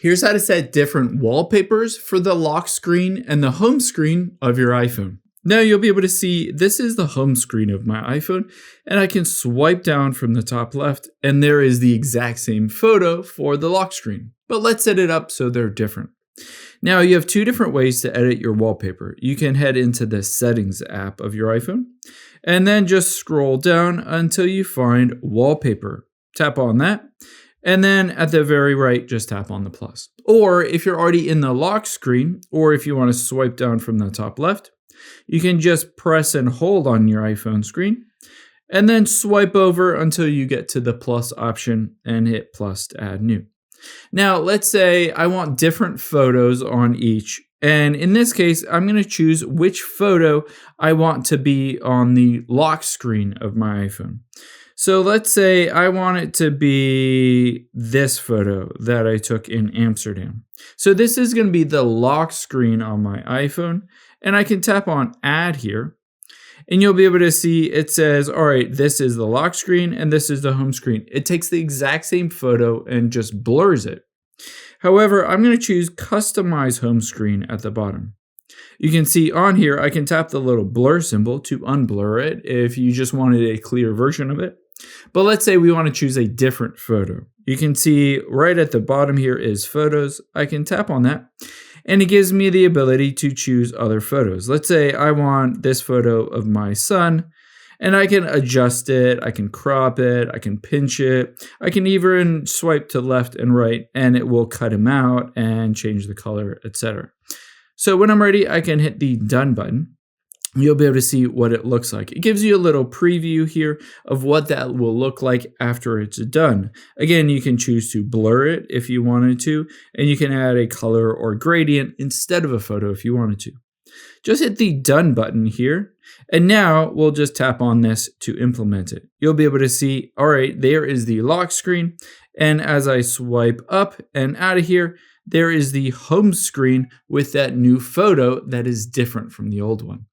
Here's how to set different wallpapers for the lock screen and the home screen of your iPhone. Now you'll be able to see this is the home screen of my iPhone, and I can swipe down from the top left and there is the exact same photo for the lock screen. But let's set it up so they're different. Now you have two different ways to edit your wallpaper. You can head into the settings app of your iPhone and then just scroll down until you find wallpaper. Tap on that. And then at the very right, just tap on the plus. Or if you're already in the lock screen, or if you want to swipe down from the top left, you can just press and hold on your iPhone screen and then swipe over until you get to the plus option and hit plus to add new. Now, let's say I want different photos on each. And in this case, I'm going to choose which photo I want to be on the lock screen of my iPhone. So let's say I want it to be this photo that I took in Amsterdam. So this is going to be the lock screen on my iPhone, and I can tap on add here, and you'll be able to see it says, all right, this is the lock screen and this is the home screen. It takes the exact same photo and just blurs it. However, I'm going to choose customize home screen at the bottom. You can see on here, I can tap the little blur symbol to unblur it if you just wanted a clear version of it. But let's say we want to choose a different photo. You can see right at the bottom here is photos. I can tap on that and it gives me the ability to choose other photos. Let's say I want this photo of my son and I can adjust it, I can crop it, I can pinch it, I can even swipe to left and right and it will cut him out and change the color, etc. So when I'm ready, I can hit the done button. You'll be able to see what it looks like. It gives you a little preview here of what that will look like after it's done. Again, you can choose to blur it if you wanted to, and you can add a color or gradient instead of a photo if you wanted to. Just hit the done button here, and now we'll just tap on this to implement it. You'll be able to see, all right, there is the lock screen, and as I swipe up and out of here, there is the home screen with that new photo that is different from the old one.